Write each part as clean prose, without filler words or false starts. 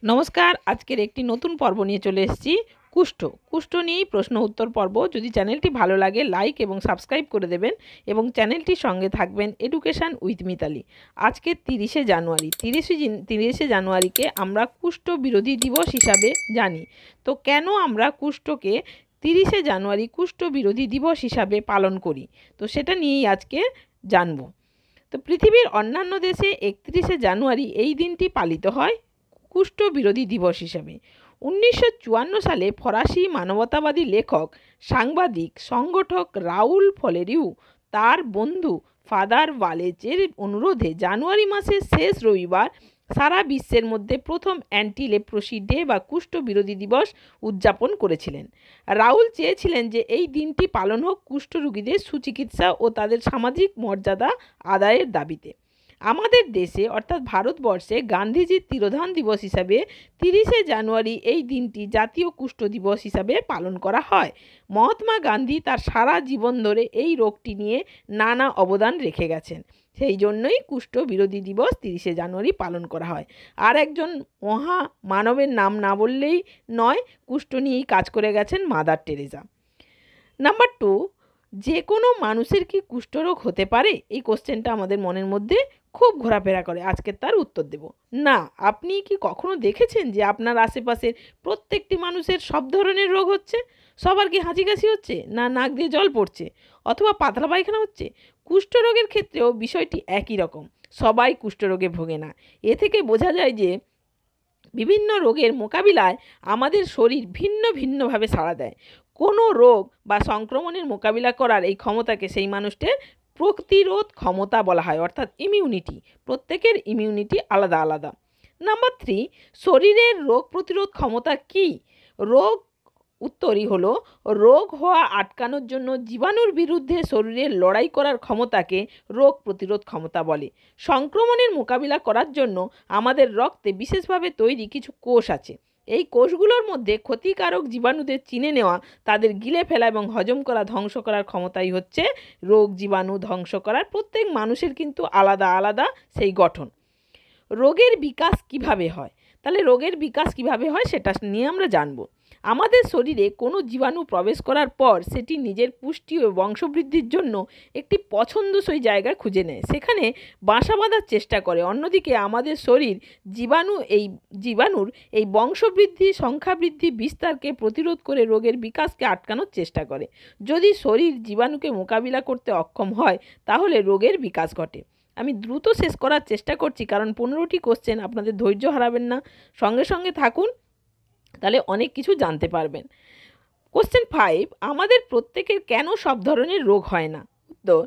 নমস্কার, আজকের একটি নতুন পর্ব নিয়ে চলে এসেছি। কুষ্ঠ নিয়েই প্রশ্ন উত্তর পর্ব। যদি চ্যানেলটি ভালো লাগে লাইক এবং সাবস্ক্রাইব করে দেবেন এবং চ্যানেলটির সঙ্গে থাকবেন এডুকেশান উইথ মিতালি। আজকে 30শে জানুয়ারি। 30শে জানুয়ারিকে আমরা কুষ্ঠ বিরোধী দিবস হিসাবে জানি। তো কেন আমরা কুষ্ঠকে 30শে জানুয়ারি কুষ্ঠ বিরোধী দিবস হিসাবে পালন করি, তো সেটা নিয়েই আজকে জানব। তো পৃথিবীর অন্যান্য দেশে 31শে জানুয়ারি এই দিনটি পালিত হয় কুষ্ঠ বিরোধী দিবস হিসেবে। 1954 সালে ফরাসি মানবতাবাদী লেখক, সাংবাদিক, সংগঠক রাউল ফলেরিউ তার বন্ধু ফাদার ওয়ালেজের অনুরোধে জানুয়ারি মাসের শেষ রবিবার সারা বিশ্বের মধ্যে প্রথম অ্যান্টি লেপ্রোসি ডে বা কুষ্ঠ বিরোধী দিবস উদযাপন করেছিলেন। রাউল চেয়েছিলেন যে এই দিনটি পালন হোক কুষ্ঠ রোগীদের সুচিকিৎসা ও তাদের সামাজিক মর্যাদা আদায়ের দাবিতে। আমাদের দেশে অর্থাৎ ভারতবর্ষে গান্ধীজির তিরোধান দিবস হিসাবে 30শে জানুয়ারি এই দিনটি জাতীয় কুষ্ঠ দিবস হিসাবে পালন করা হয়। মহাত্মা গান্ধী তার সারা জীবন ধরে এই রোগটি নিয়ে নানা অবদান রেখে গেছেন, সেই জন্যই কুষ্ঠ বিরোধী দিবস 30শে জানুয়ারি পালন করা হয়। আর একজন মহা মানবের নাম না বললেই নয়, কুষ্ঠ নিয়েই কাজ করে গেছেন মাদার টেরেসা। নাম্বার 2, যে কোনো মানুষের কি কুষ্ঠরোগ হতে পারে? এই কোশ্চেনটা আমাদের মনের মধ্যে খুব ঘোরাফেরা করে। আজকে তার উত্তর দেব। না, আপনি কি কখনো দেখেছেন যে আপনার আশেপাশের প্রত্যেকটি মানুষের সব ধরনের রোগ হচ্ছে? সবার কি হাঁচি কাশি হচ্ছে, না নাক দিয়ে জল পড়ছে, অথবা পাতলা পায়খানা হচ্ছে? কুষ্ঠরোগের ক্ষেত্রেও বিষয়টি একই রকম। সবাই কুষ্ঠরোগে ভোগে না। এ থেকে বোঝা যায় যে বিভিন্ন রোগের মোকাবিলায় আমাদের শরীর ভিন্ন ভিন্নভাবে সাড়া দেয়। কোনো রোগ বা সংক্রমণের মোকাবিলা করার এই ক্ষমতাকে সেই মানুষটির প্রতিরোধ ক্ষমতা বলা হয়, অর্থাৎ ইমিউনিটি। প্রত্যেকের ইমিউনিটি আলাদা আলাদা। নাম্বার 3, শরীরের রোগ প্রতিরোধ ক্ষমতা কী? উত্তরই হলো রোগ হওয়া আটকানোর জন্য জীবাণুর বিরুদ্ধে শরীরের লড়াই করার ক্ষমতাকে রোগ প্রতিরোধ ক্ষমতা বলে। সংক্রমণের মোকাবিলা করার জন্য আমাদের রক্তে বিশেষভাবে তৈরি কিছু কোষ আছে। এই কোষগুলোর মধ্যে ক্ষতিকারক জীবাণুদের চিনে নেওয়া, তাদের গিলে ফেলা এবং হজম করা, ধ্বংস করার ক্ষমতাই হচ্ছে রোগ জীবাণু ধ্বংস করার। প্রত্যেক মানুষের কিন্তু আলাদা আলাদা সেই গঠন। রোগের বিকাশ কিভাবে হয়? তাহলে রোগের বিকাশ কিভাবে হয় সেটা নিয়ে আমরা জানব। আমাদের শরীরে কোনো জীবাণু প্রবেশ করার পর সেটি নিজের পুষ্টি ও বংশবৃদ্ধির জন্য একটি পছন্দসই জায়গা খুঁজে নেয়, সেখানে বাসা বাঁধার চেষ্টা করে। অন্যদিকে আমাদের শরীর জীবাণুর এই বংশবৃদ্ধি, সংখ্যা বৃদ্ধি, বিস্তারকে প্রতিরোধ করে রোগের বিকাশকে আটকানোর চেষ্টা করে। যদি শরীর জীবাণুকে মোকাবিলা করতে অক্ষম হয় তাহলে রোগের বিকাশ ঘটে। আমি দ্রুত শেষ করার চেষ্টা করছি, কারণ 15টি কোশ্চেন, আপনাদের ধৈর্য হারাবেন না, সঙ্গে সঙ্গে থাকুন, তাহলে অনেক কিছু জানতে পারবেন। কোশ্চেন 5, আমাদের প্রত্যেকের কেন সব ধরনের রোগ হয় না? উত্তর,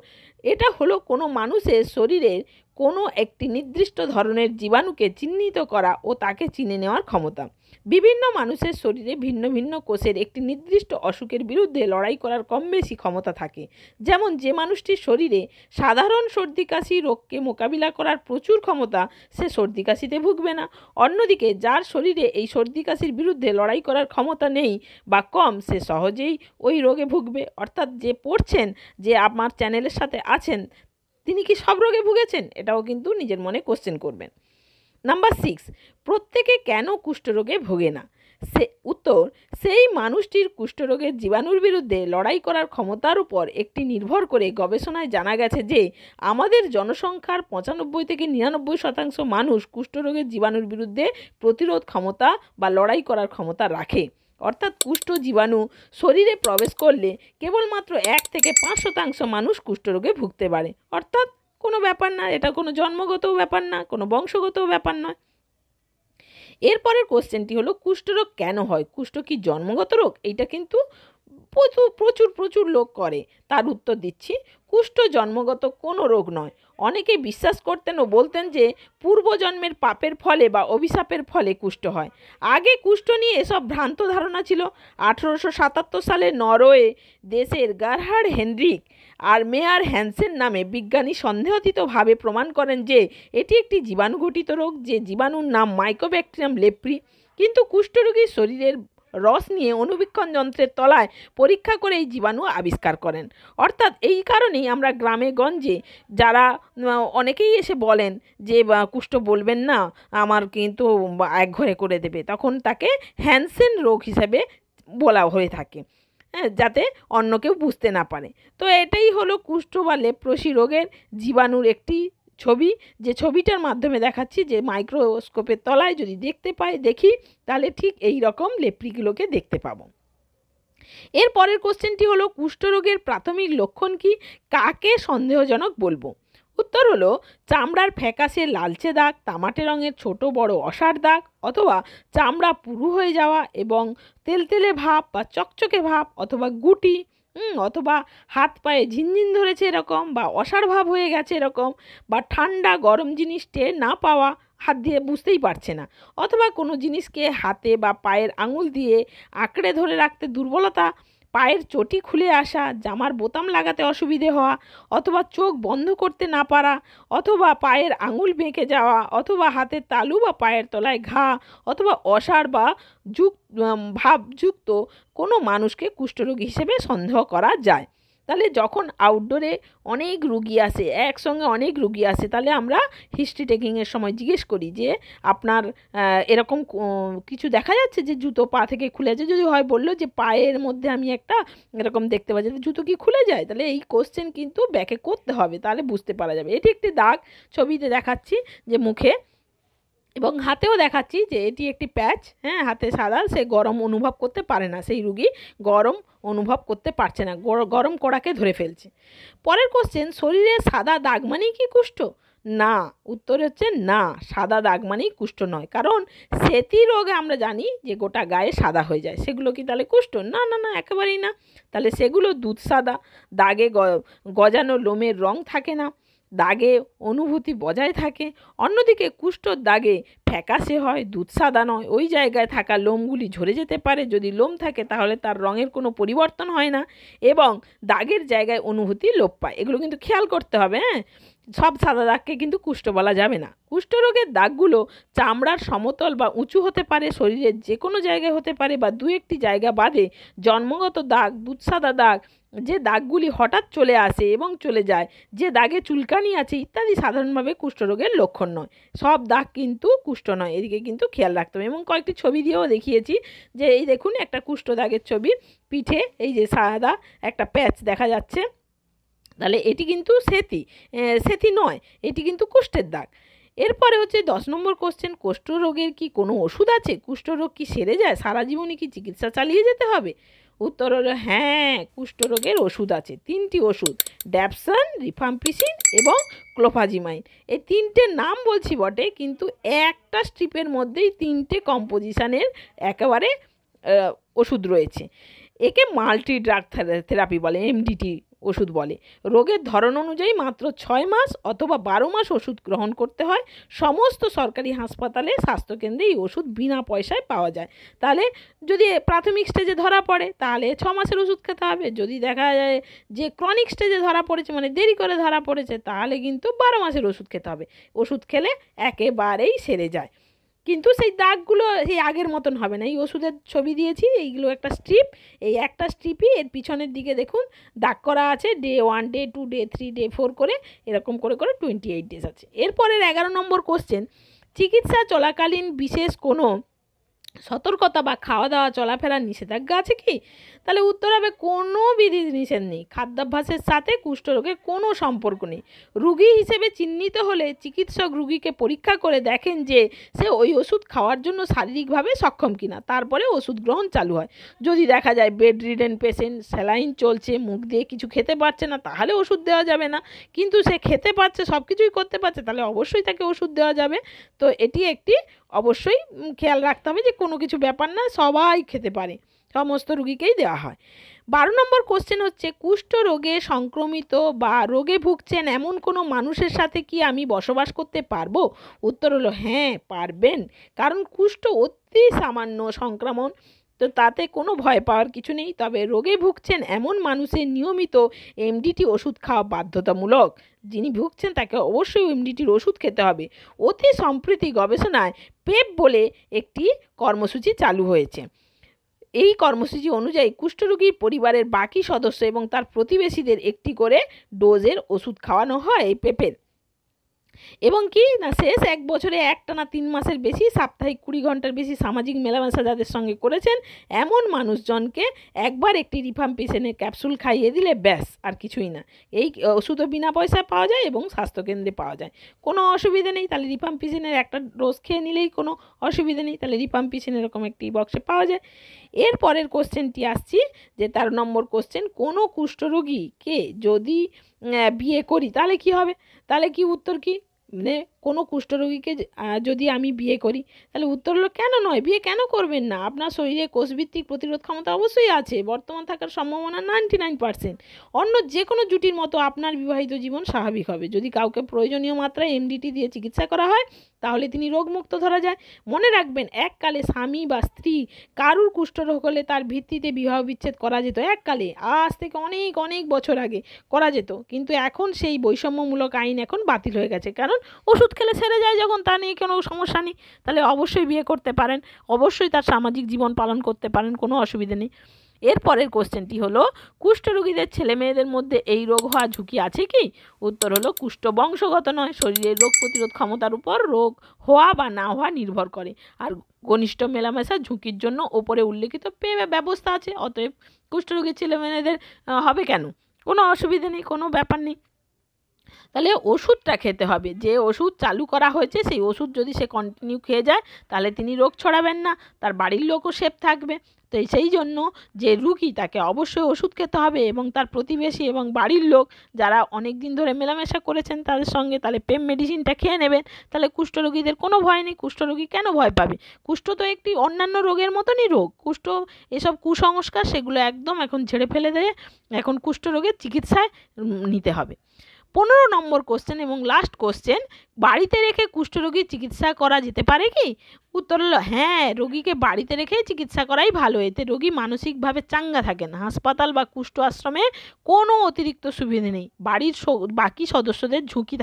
এটা হলো কোনো মানুষের শরীরের কোনো একটি নির্দিষ্ট ধরনের জীবাণুকে চিহ্নিত করা ও তাকে চিনে নেওয়ার ক্ষমতা। বিভিন্ন মানুষের শরীরে ভিন্ন ভিন্ন কোষের একটি নির্দিষ্ট অসুখের বিরুদ্ধে লড়াই করার কম বেশি ক্ষমতা থাকে। যেমন যে মানুষটির শরীরে সাধারণ সর্দি কাশি রোগকে মোকাবিলা করার প্রচুর ক্ষমতা, সে সর্দি কাশিতে ভুগবে না। অন্যদিকে যার শরীরে এই সর্দি কাশির বিরুদ্ধে লড়াই করার ক্ষমতা নেই বা কম, সে সহজেই ওই রোগে ভুগবে। অর্থাৎ যে পড়ছেন, যে আমার চ্যানেলের সাথে আছেন, তিনি কি সব রোগে ভুগেছেন? এটাও কিন্তু নিজের মনে কোশ্চেন করবেন। নাম্বার 6, প্রত্যেকে কেন কুষ্ঠরোগে ভোগে না? উত্তর, সেই মানুষটির কুষ্ঠরোগের জীবাণুর বিরুদ্ধে লড়াই করার ক্ষমতার উপর একটি নির্ভর করে গবেষণায় জানা গেছে যে আমাদের জনসংখ্যার 95 থেকে 99% মানুষ কুষ্ঠরোগের জীবাণুর বিরুদ্ধে প্রতিরোধ ক্ষমতা বা লড়াই করার ক্ষমতা রাখে। অর্থাৎ কুষ্ঠ জীবাণু শরীরে প্রবেশ করলে কেবলমাত্র 1 থেকে 5% মানুষ কুষ্ঠরোগে ভুগতে পারে। অর্থাৎ কোনো ব্যাপার না, এটা কোনো জন্মগত ব্যাপার না, কোনো বংশগত ব্যাপার নয়। এরপরের কোশ্চেনটি হলো কুষ্ঠরোগ কেন হয়? কুষ্ঠ কি জন্মগত রোগ? এইটা কিন্তু প্রচুর প্রচুর লোক করে। তার উত্তর দিচ্ছি, কুষ্ঠ জন্মগত কোনো রোগ নয়। অনেকে বিশ্বাস করতেন ও বলতেন যে পূর্বজন্মের পাপের ফলে বা অভিশাপের ফলে কুষ্ঠ হয়। আগে কুষ্ঠ নিয়ে এসব ভ্রান্ত ধারণা ছিল। 1877 সালে নরওয়ে দেশের গারহার্ড হেনরিক আর মেয়ার হ্যানসেন নামে বিজ্ঞানী সন্দেহাতীতভাবে প্রমাণ করেন যে এটি একটি জীবাণুঘটিত রোগ, যে জীবাণুর নাম মাইকোব্যাকটেরিয়াম লেপ্রি। কিন্তু কুষ্ঠরোগীর শরীরের রস নিয়ে অণুবীক্ষণ যন্ত্রের তলায় পরীক্ষা করে এই জীবাণু আবিষ্কার করেন। অর্থাৎ এই কারণেই আমরা গ্রামে গঞ্জে যারা অনেকেই এসে বলেন যে কুষ্ঠ বলবেন না, আমার কিন্তু একঘরে করে দেবে, তখন তাকে হ্যানসেন রোগ হিসেবে বলা হয়ে থাকে, হ্যাঁ, যাতে অন্য কেউ বুঝতে না পারে। তো এটাই হলো কুষ্ঠ বা লেপ্রসি রোগের জীবাণুর একটি ছবি, যে ছবিটার মাধ্যমে দেখাচ্ছি যে মাইক্রোস্কোপের তলায় যদি দেখি তাহলে ঠিক এই রকম লেপ্রিগুলোকে দেখতে পাবো। এর পরের কোশ্চেনটি হলো কুষ্ঠরোগের প্রাথমিক লক্ষণ কি, কাকে সন্দেহজনক বলবো? উত্তর হলো চামড়ার ফ্যাকাশে লালচে দাগ, তামাটে রঙের ছোট বড় অসার দাগ, অথবা চামড়া পুরু হয়ে যাওয়া এবং তেলতেলে ভাব বা চকচকে ভাব, অথবা গুটি, অথবা হাত পায়ে ঝিনঝিন ধরেছে এরকম, বা অসাড় ভাব হয়ে গেছে এরকম, বা ঠান্ডা গরম জিনিস টের না পাওয়া, হাত দিয়ে বুঝতেই পারছে না, অথবা কোনো জিনিসকে হাতে বা পায়ের আঙুল দিয়ে আঁকড়ে ধরে রাখতে দুর্বলতা, পায়ের চটি খুলে আসা, জামার বোতাম লাগাতে অসুবিধে হওয়া, অথবা চোখ বন্ধ করতে না পারা, অথবা পায়ের আঙুল বেঁকে যাওয়া, অথবা হাতের তালু বা পায়ের তলায় ঘা, অথবা অসাড় বা ভাবযুক্ত কোনো মানুষকে কুষ্ঠরোগী হিসেবে সন্দেহ করা যায়। তাহলে যখন আউটডোরে অনেক রুগী আসে, একসঙ্গে অনেক রুগী আসে, তাহলে আমরা হিস্ট্রি টেকিংয়ের সময় জিজ্ঞেস করি যে আপনার এরকম কিছু দেখা যাচ্ছে যে জুতো পা থেকে খুলে যায়, যদি হয় বললো যে পায়ের মধ্যে আমি একটা এরকম দেখতে পাচ্ছি, জুতো কি খুলে যায়, তাহলে এই কোশ্চেন কিন্তু ব্যাকে করতে হবে, তাহলে বুঝতে পারা যাবে। এটি একটি দাগ ছবিতে দেখাচ্ছি যে মুখে, এবং হাতেও দেখাচ্ছি যে এটি একটি প্যাচ, হ্যাঁ, হাতে সাদা, সে গরম অনুভব করতে পারে না, সেই রুগী গরম অনুভব করতে পারছে না, গরম কড়াকে ধরে ফেলছে। পরের কোশ্চেন, শরীরে সাদা দাগ মানেই কি কুষ্ঠ? না, উত্তর হচ্ছে না, সাদা দাগ মানেই কুষ্ঠ নয়, কারণ সেতি রোগে আমরা জানি যে গোটা গায়ে সাদা হয়ে যায়, সেগুলো কি তাহলে কুষ্ঠ? না না না, একেবারেই না, তাহলে সেগুলো দুধ সাদা, দাগে গজানো লোমের রং থাকে না, দাগে অনুভূতি বজায় থাকে। অন্যদিকে কুষ্ঠর দাগে ফ্যাকাশে হয়, দুধ সাদা নয়, ওই জায়গায় থাকা লোমগুলি ঝরে যেতে পারে, যদি লোম থাকে তাহলে তার রঙের কোনো পরিবর্তন হয় না, এবং দাগের জায়গায় অনুভূতি লোপ পায়। এগুলো কিন্তু খেয়াল করতে হবে, হ্যাঁ, সব সাদা দাগকে কিন্তু কুষ্ঠ বলা যাবে না। কুষ্ঠরোগের দাগগুলো চামড়ার সমতল বা উঁচু হতে পারে, শরীরের যে কোনো জায়গায় হতে পারে, বা দু একটি জায়গা বাদে জন্মগত দাগ, দুধ সাদা দাগ, যে দাগগুলি হঠাৎ চলে আসে এবং চলে যায়, যে দাগে চুলকানি আছে ইত্যাদি সাধারণভাবে কুষ্ঠরোগের লক্ষণ নয়। সব দাগ কিন্তু কুষ্ঠ নয়, এদিকে কিন্তু খেয়াল রাখতে হবে। এবং কয়েকটি ছবি দিয়েও দেখিয়েছি যে এই দেখুন একটা কুষ্ঠ দাগের ছবি, পিঠে এই যে সাদা একটা প্যাচ দেখা যাচ্ছে, তাহলে এটি কিন্তু সেতি নয়, এটি কিন্তু কুষ্ঠের দাগ। এরপরে হচ্ছে 10 নম্বর কোশ্চেন, কুষ্ঠরোগের কি কোনো ওষুধ আছে? কুষ্ঠরোগ কি সেরে যায়? সারা জীবনই কি চিকিৎসা চালিয়ে যেতে হবে? উত্তর হলো হ্যাঁ, কুষ্ঠরোগের ওষুধ আছে, 3টি ওষুধ, ড্যাপসন, রিফাম্পিসিন এবং ক্লোফাজিমাইন। এই 3টের নাম বলছি বটে, কিন্তু একটা স্ট্রিপের মধ্যেই 3টে কম্পোজিশনের একেবারে ওষুধ রয়েছে। একে মাল্টি ড্রাগ থেরাপি বলে, এমডিটি ওষুধ বলে। রোগের ধরন অনুযায়ী মাত্র 6 মাস অথবা 12 মাস ওষুধ গ্রহণ করতে হয়। সমস্ত সরকারি হাসপাতালে, স্বাস্থ্যকেন্দ্রে এই ওষুধ বিনা পয়সায় পাওয়া যায়। তাহলে যদি প্রাথমিক স্টেজে ধরা পড়ে তাহলে 6 মাসের ওষুধ খেতে হবে, যদি দেখা যায় যে ক্রনিক স্টেজে ধরা পড়েছে, মানে দেরি করে ধরা পড়েছে, তাহলে কিন্তু 12 মাসের ওষুধ খেতে হবে। ওষুধ খেলে একেবারেই সেরে যায়, কিন্তু সেই দাগগুলো সেই আগের মতন হবে না। এই ওষুধের ছবি দিয়েছি, এইগুলো একটা স্ট্রিপ, এই একটা স্ট্রিপই এর পিছনের দিকে দেখুন দাগ করা আছে, ডে 1, ডে 2, ডে 3, ডে 4 করে এরকম করে 28 ডেজ আছে। এরপরের 11 নম্বর কোশ্চেন, চিকিৎসা চলাকালীন বিশেষ কোনো সতর্কতা বা খাওয়া দাওয়া চলাফেরার নিষেধাজ্ঞা আছে কি? তাহলে উত্তর হবে কোনো বিধি নিষেধ নেই। খাদ্যাভ্যাসের সাথে কুষ্ঠরোগের কোনো সম্পর্ক নেই। রুগী হিসেবে চিহ্নিত হলে চিকিৎসক রুগীকে পরীক্ষা করে দেখেন যে সে ওই ওষুধ খাওয়ার জন্য শারীরিকভাবে সক্ষম কিনা, তারপরে ওষুধ গ্রহণ চালু হয়। যদি দেখা যায় বেড রিডেন পেশেন্ট, স্যালাইন চলছে, মুখ দিয়ে কিছু খেতে পারছে না, তাহলে ওষুধ দেওয়া যাবে না। কিন্তু সে খেতে পারছে, সব কিছুই করতে পারছে, তাহলে অবশ্যই তাকে ওষুধ দেওয়া যাবে। তো এটি একটি অবশ্যই খেয়াল রাখতে হবে যে কোনো কিছু ব্যাপার না, সবাই খেতে পারে, সমস্ত রুগীকেই দেওয়া হয়। 12 নম্বর কোশ্চেন হচ্ছে, কুষ্ঠ রোগে সংক্রমিত বা রোগে ভুগছেন এমন কোনো মানুষের সাথে কি আমি বসবাস করতে পারবো? উত্তর হলো হ্যাঁ, পারবেন, কারণ কুষ্ঠ অতি সামান্য সংক্রমণ, তো তাতে কোনো ভয় পাওয়ার কিছু নেই। তবে রোগে ভুগছেন এমন মানুষের নিয়মিত এমডিটি ওষুধ খাওয়া বাধ্যতামূলক। যিনি ভুগছেন তাকে অবশ্যই এমডিটির ওষুধ খেতে হবে। অতি সম্প্রতি গবেষণায় পেপ বলে একটি কর্মসূচি চালু হয়েছে। এই কর্মসূচি অনুযায়ী কুষ্ঠরোগীর পরিবারের বাকি সদস্য এবং তার প্রতিবেশীদের একটি করে ডোজের ওষুধ খাওয়ানো হয় এই পেপের। এবং কি না, শেষ 1 বছরে একটানা 3 মাসের বেশি সাপ্তাহিক 20 ঘন্টার বেশি সামাজিক মেলামেশা যাদের সঙ্গে করেছেন এমন মানুষজনকে একবার একটি রিফাম্পিসিনের ক্যাপসুল খাইয়ে দিলে ব্যাস, আর কিছুই না। এই ওষুধও বিনা পয়সায় পাওয়া যায় এবং স্বাস্থ্যকেন্দ্রে পাওয়া যায়, কোনো অসুবিধে নেই। তাহলে রিফাম্পিসিনের একটা ডোজ খেয়ে নিলেই কোনো অসুবিধে নেই। তাহলে রিফাম্পিসিন এরকম একটি বক্সে পাওয়া যায়। এর পরের কোশ্চেনটি আসছি যে 13 নম্বর কোশ্চেন, কোনো কুষ্ঠরোগীকে যদি বিয়ে করি তাহলে কি হবে? তাহলে কি উত্তর কি, মানে কোনো কুষ্ঠরোগীকে যদি আমি বিয়ে করি তাহলে উত্তর হলো কেন নয়, বিয়ে কেন করবেন না? আপনার শরীরে কোষভিত্তিক প্রতিরোধ ক্ষমতা অবশ্যই আছে, বর্তমান থাকার সম্ভাবনা 99%। অন্য যে কোনো জুটির মতো আপনার বিবাহিত জীবন স্বাভাবিক হবে। যদি কাউকে প্রয়োজনীয় মাত্রায় এমডিটি দিয়ে চিকিৎসা করা হয় তাহলে তিনি রোগমুক্ত ধরা যায়। মনে রাখবেন, এককালে স্বামী বা স্ত্রী কারুর কুষ্ঠরোগ হলে তার ভিত্তিতে বিবাহ বিচ্ছেদ করা যেত। এককালে, আজ থেকে অনেক অনেক বছর আগে করা যেত, কিন্তু এখন সেই বৈষম্যমূলক আইন এখন বাতিল হয়ে গেছে। কারণ ওষুধ খেলে সেরে যায় যখন, তা নিয়ে কোনো সমস্যা নেই। তাহলে অবশ্যই বিয়ে করতে পারেন, অবশ্যই তার সামাজিক জীবন পালন করতে পারেন, কোনো অসুবিধা নেই। এরপরের কোশ্চেনটি হলো, কুষ্ঠরোগীদের ছেলে মেয়েদের মধ্যে এই রোগ হওয়ার ঝুঁকি আছে কি? উত্তর হলো কুষ্ঠ বংশগত নয়, শরীরের রোগ প্রতিরোধ ক্ষমতার উপর রোগ হওয়া বা না হওয়া নির্ভর করে। আর ঘনিষ্ঠ মেলামেশা ঝুঁকির জন্য ওপরে উল্লেখিত ব্যবস্থা আছে। অতএব কুষ্ঠরোগীর ছেলে মেয়েদের হবে কেন, কোনো অসুবিধা নেই, কোনো ব্যাপার নেই। তাহলে ওষুধটা খেতে হবে, যে ওষুধ চালু করা হয়েছে সেই ওষুধ যদি সে কন্টিনিউ খেয়ে যায় তাহলে তিনি রোগ ছড়াবেন না, তার বাড়ির লোকও সেফ থাকবে। তো সেই জন্য যে রুগী তাকে অবশ্যই ওষুধ খেতে হবে এবং তার প্রতিবেশী এবং বাড়ির লোক যারা অনেক দিন ধরে মেলামেশা করেছেন তাদের সঙ্গে তাহলে পেম মেডিসিনটা খেয়ে নেবেন। তাহলে কুষ্ঠরোগীদের কোনো ভয় নেই। কুষ্ঠরোগী কেন ভয় পাবে? কুষ্ঠ তো একটি অন্যান্য রোগের মতনই রোগ। কুষ্ঠ এসব কুসংস্কার সেগুলো একদম এখন ঝেড়ে ফেলে দিয়ে এখন কুষ্ঠরোগের চিকিৎসায় নিতে হবে। 15 নম্বর কোশ্চেন এবং লাস্ট কোশ্চেন, বাড়িতে রেখে কুষ্ঠরোগীর চিকিৎসা করা যেতে পারে কি? উত্তর হলো হ্যাঁ, রোগীকে বাড়িতে রেখেই চিকিৎসা করাই ভালো। এতে রোগী মানসিকভাবে চাঙ্গা থাকেন। হাসপাতাল বা কুষ্ঠ আশ্রমে কোনো অতিরিক্ত সুবিধে নেই। বাড়ির বাকি সদস্যদের ঝুঁকি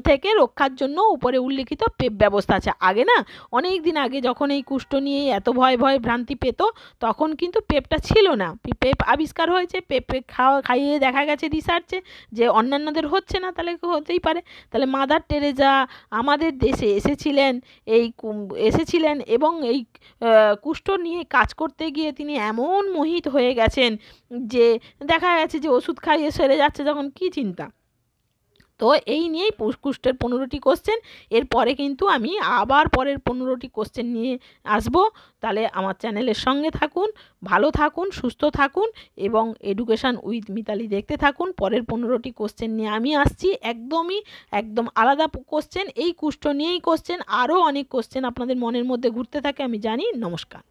থেকে রক্ষার জন্য উপরে উল্লেখিত পেপ ব্যবস্থা আছে। আগে না, অনেক দিন আগে যখন এই কুষ্ঠ নিয়ে এত ভয় ভ্রান্তি পেত তখন কিন্তু পেপটা ছিল না। পেপ আবিষ্কার হয়েছে, পেপে খাইয়ে দেখা গেছে রিসার্চে যে অন্যান্যদের হচ্ছে না, তাহলে হতেই পারে। তাহলে মাদার টেরেজা আমাদের দেশে এসেছিলেন এবং এই কুষ্ঠ নিয়ে কাজ করতে গিয়ে তিনি এমন মোহিত হয়ে গেছেন যে দেখা গেছে যে ওষুধ খাইয়ে সেরে যাচ্ছে যখন, কি চিন্তা। তো এই নিয়েই কুষ্ঠের 15টি কোশ্চেন। এরপরে কিন্তু আমি আবার পরের 15টি কোশ্চেন নিয়ে আসব। তাহলে আমার চ্যানেলের সঙ্গে থাকুন, ভালো থাকুন, সুস্থ থাকুন এবং এডুকেশান উইথ মিতালি দেখতে থাকুন। পরের 15টি কোশ্চেন নিয়ে আমি আসছি, একদম আলাদা কোশ্চেন। এই কুষ্ঠ নিয়েই কোশ্চেন, আরও অনেক কোশ্চেন আপনাদের মনের মধ্যে ঘুরতে থাকে আমি জানি। নমস্কার।